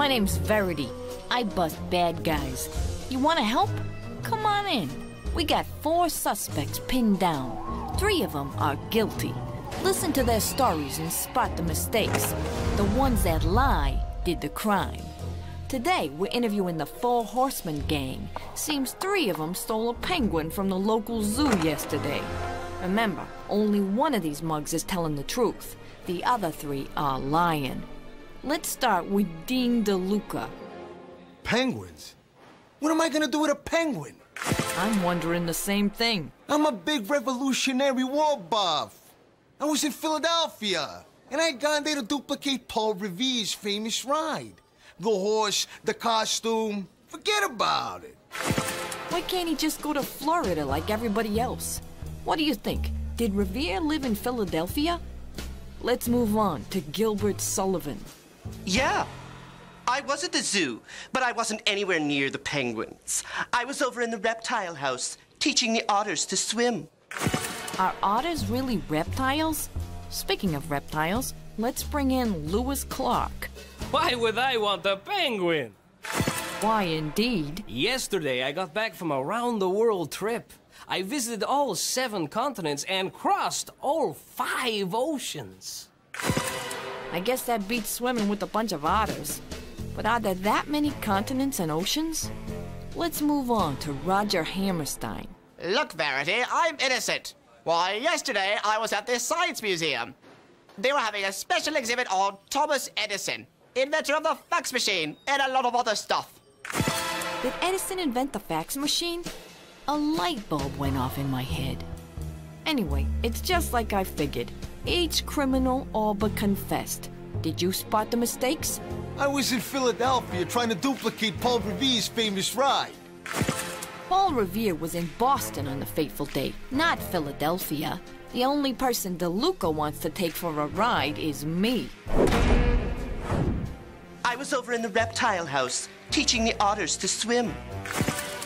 My name's Verity. I bust bad guys. You want to help? Come on in. We got 4 suspects pinned down. 3 of them are guilty. Listen to their stories and spot the mistakes. The ones that lie did the crime. Today, we're interviewing the 4 Horsemen gang. Seems 3 of them stole a penguin from the local zoo yesterday. Remember, only one of these mugs is telling the truth. The other 3 are lying. Let's start with Dean DeLuca. Penguins? What am I gonna do with a penguin? I'm wondering the same thing. I'm a big Revolutionary War buff. I was in Philadelphia, and I had gone there to duplicate Paul Revere's famous ride. The horse, the costume, forget about it. Why can't he just go to Florida like everybody else? What do you think? Did Revere live in Philadelphia? Let's move on to Gilbert Sullivan. Yeah, I was at the zoo, but I wasn't anywhere near the penguins. I was over in the reptile house, teaching the otters to swim. Are otters really reptiles? Speaking of reptiles, let's bring in Lewis Clark. Why would I want a penguin? Why indeed? Yesterday, I got back from a round-the-world trip. I visited all 7 continents and crossed all 5 oceans. I guess that beats swimming with a bunch of otters. But are there that many continents and oceans? Let's move on to Roger Hammerstein. Look, Verity, I'm innocent. Why, yesterday I was at the Science Museum. They were having a special exhibit on Thomas Edison, inventor of the fax machine, and a lot of other stuff. Did Edison invent the fax machine? A light bulb went off in my head. Anyway, it's just like I figured. Each criminal all but confessed. Did you spot the mistakes? I was in Philadelphia trying to duplicate Paul Revere's famous ride. Paul Revere was in Boston on the fateful day, not Philadelphia. The only person DeLuca wants to take for a ride is me. I was over in the reptile house, teaching the otters to swim.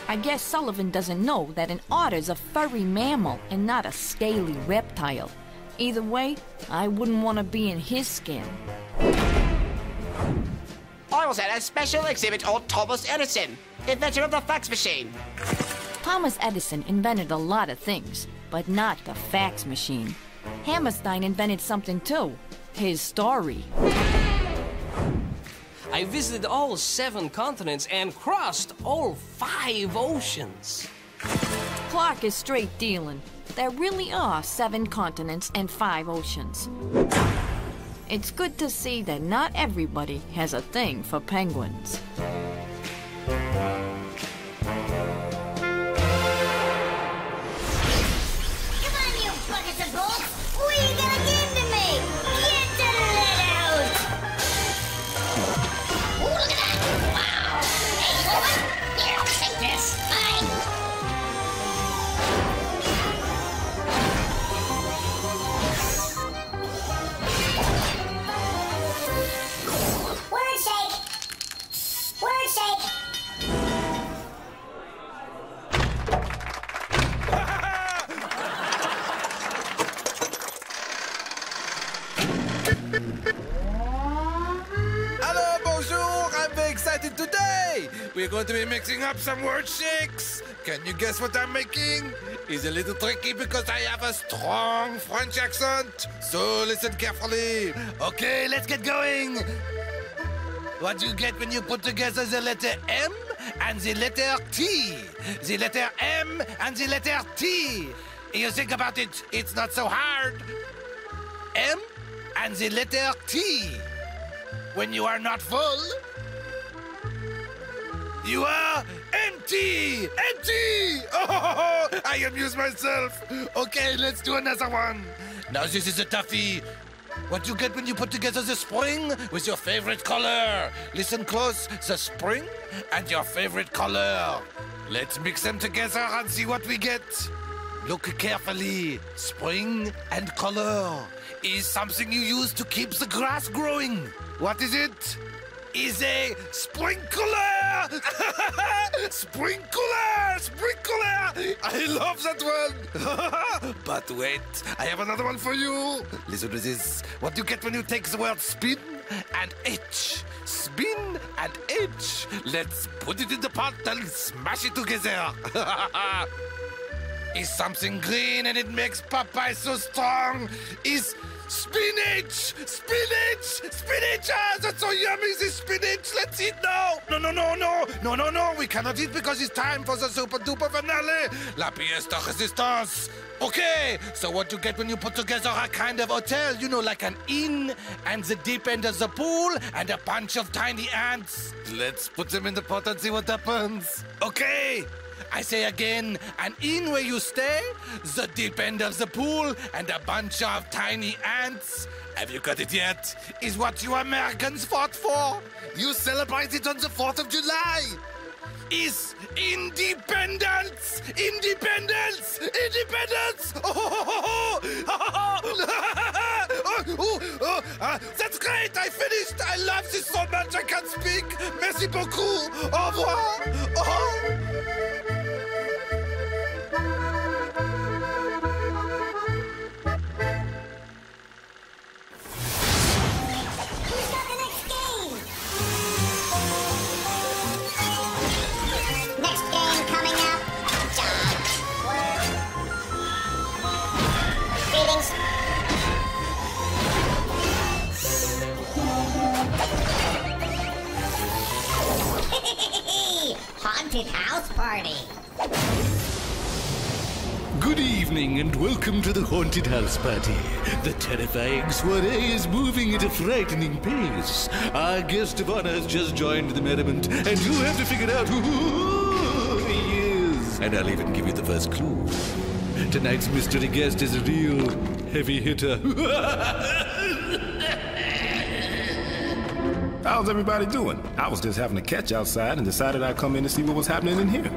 I guess Sullivan doesn't know that an otter's a furry mammal and not a scaly reptile. Either way, I wouldn't want to be in his skin. I was at a special exhibit on Thomas Edison, inventor of the fax machine. Thomas Edison invented a lot of things, but not the fax machine. Hammerstein invented something too, his story. I visited all 7 continents and crossed all 5 oceans. Clark is straight dealing. There really are 7 continents and 5 oceans. It's good to see that not everybody has a thing for penguins. Hello, bonjour! I'm very excited today! We're going to be mixing up some word shakes. Can you guess what I'm making? It's a little tricky because I have a strong French accent. So listen carefully. Okay, let's get going. What do you get when you put together the letter M and the letter T? The letter M and the letter T. You think about it, it's not so hard. M and the letter T. When you are not full, you are empty! Empty! Oh, I amuse myself. Okay, let's do another one. Now this is a toughie. What you get when you put together the spring with your favorite color? Listen close, the spring and your favorite color. Let's mix them together and see what we get. Look carefully. Spring and color is something you use to keep the grass growing. What is it? Is a sprinkler! Sprinkler! Sprinkler! I love that one! But wait, I have another one for you. Listen to this. What do you get when you take the word spin and itch. Spin and itch. Let's put it in the pot and smash it together. Is something green and it makes Popeye so strong? Is spinach! Spinach! Spinach! Ah, that's so yummy, this spinach! Let's eat now! No, we cannot eat because it's time for the super duper finale! La pièce de résistance! Okay, so what you get when you put together a kind of hotel, you know, like an inn and the deep end of the pool and a bunch of tiny ants. Let's put them in the pot and see what happens. Okay, I say again, an inn where you stay, the deep end of the pool, and a bunch of tiny ants. Have you got it yet? Is what you Americans fought for. You celebrate it on the 4th of July. Is independence! Independence! Independence! That's great! I finished! I love this so much I can't speak! Merci beaucoup! Au revoir! Haunted house party. Good evening and welcome to the haunted house party. The terrifying soiree is moving at a frightening pace. Our guest of honor has just joined the merriment, and you have to figure out who he is. And I'll even give you the first clue. Tonight's mystery guest is a real heavy hitter. How's everybody doing? I was just having a catch outside and decided I'd come in to see what was happening in here.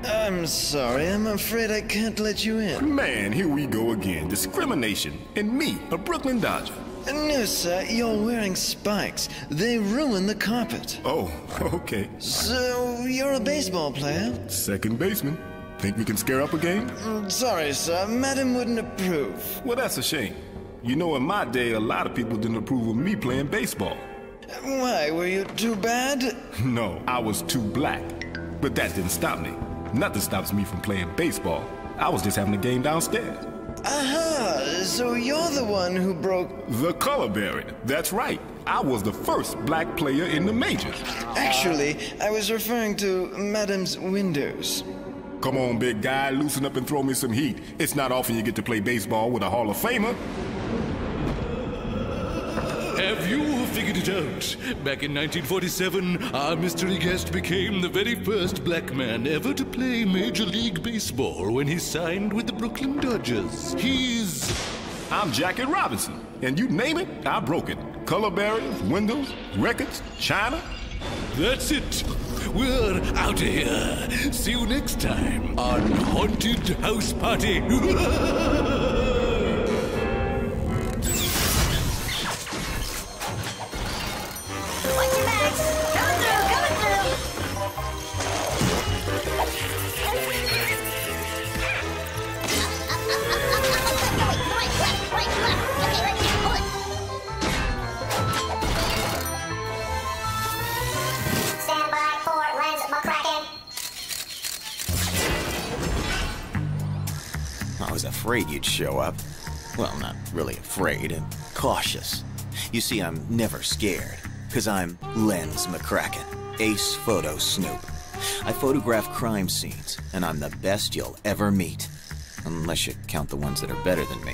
I'm sorry, I'm afraid I can't let you in. Man, here we go again. Discrimination. And me, a Brooklyn Dodger. No, sir, you're wearing spikes. They ruin the carpet. Oh, okay. So, you're a baseball player? Second baseman. Think we can scare up a game? Sorry, sir, Madam wouldn't approve. Well, that's a shame. You know, in my day, a lot of people didn't approve of me playing baseball. Why, were you too bad? No, I was too black. But that didn't stop me. Nothing stops me from playing baseball. I was just having a game downstairs. Aha, so you're the one who broke... The color barrier. That's right. I was the first black player in the majors. Actually, I was referring to Madam's windows. Come on, big guy, loosen up and throw me some heat. It's not often you get to play baseball with a Hall of Famer. Have you figured it out? Back in 1947, our mystery guest became the very first black man ever to play Major League Baseball when he signed with the Brooklyn Dodgers. I'm Jackie Robinson, and you name it, I broke it. Color barriers, windows, records, china. That's it. We're out of here. See you next time on Haunted House Party. I was afraid you'd show up. Well, not really afraid, I'm cautious. You see, I'm never scared, because I'm Lens Mccracken, ace photo snoop. I photograph crime scenes, and I'm the best you'll ever meet. Unless you count the ones that are better than me.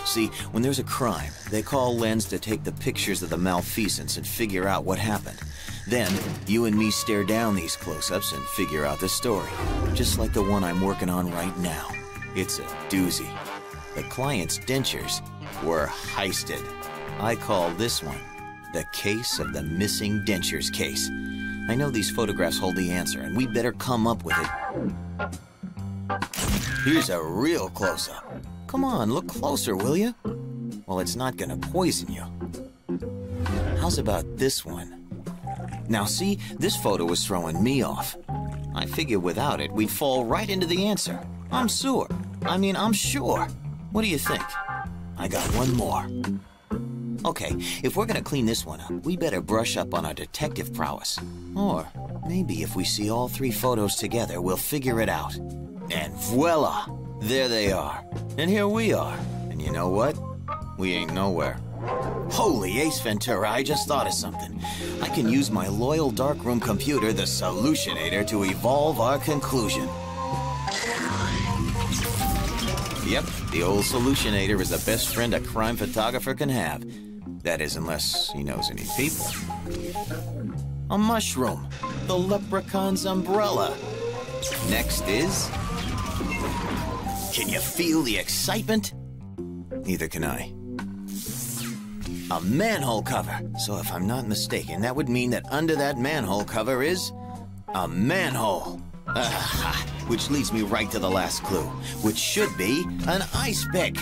See, when there's a crime, they call Lens to take the pictures of the malfeasance and figure out what happened. Then, you and me stare down these close-ups and figure out the story. Just like the one I'm working on right now. It's a doozy. The client's dentures were heisted. I call this one the case of the missing dentures case. I know these photographs hold the answer, and we better come up with it. Here's a real close-up. Come on, look closer, will you? Well, it's not gonna poison you. How's about this one? Now see, this photo was throwing me off. I figure without it, we'd fall right into the answer. I'm sure. What do you think? I got one more. Okay, if we're gonna clean this one up, we better brush up on our detective prowess. Or maybe if we see all 3 photos together, we'll figure it out. And voila! There they are. And here we are. And you know what? We ain't nowhere. Holy Ace Ventura, I just thought of something. I can use my loyal darkroom computer, the Solutionator, to evolve our conclusion. Yep, the old Solutionator is the best friend a crime photographer can have. That is, unless he knows any people. A mushroom. The leprechaun's umbrella. Next is... Can you feel the excitement? Neither can I. A manhole cover. So if I'm not mistaken, that would mean that under that manhole cover is... a manhole. Aha, which leads me right to the last clue, which should be an ice pick.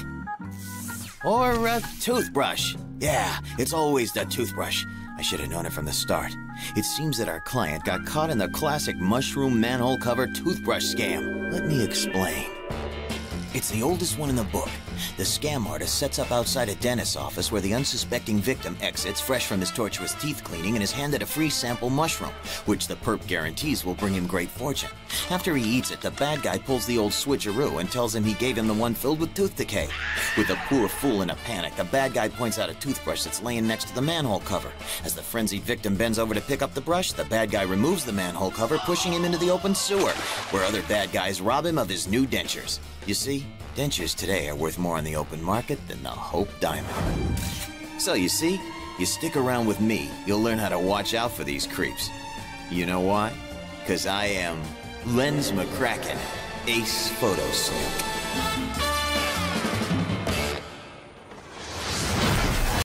Or a toothbrush. Yeah, it's always the toothbrush. I should have known it from the start. It seems that our client got caught in the classic mushroom manhole cover toothbrush scam. Let me explain. It's the oldest one in the book. The scam artist sets up outside a dentist's office where the unsuspecting victim exits fresh from his torturous teeth cleaning and is handed a free sample mushroom, which the perp guarantees will bring him great fortune. After he eats it, the bad guy pulls the old switcheroo and tells him he gave him the one filled with tooth decay. With the poor fool in a panic, the bad guy points out a toothbrush that's laying next to the manhole cover. As the frenzied victim bends over to pick up the brush, the bad guy removes the manhole cover, pushing him into the open sewer, where other bad guys rob him of his new dentures. You see, dentures today are worth more on the open market than the Hope Diamond. So you see, you stick around with me, you'll learn how to watch out for these creeps. You know why? 'Cause I am Lens Mccracken, Ace Photo Snoop.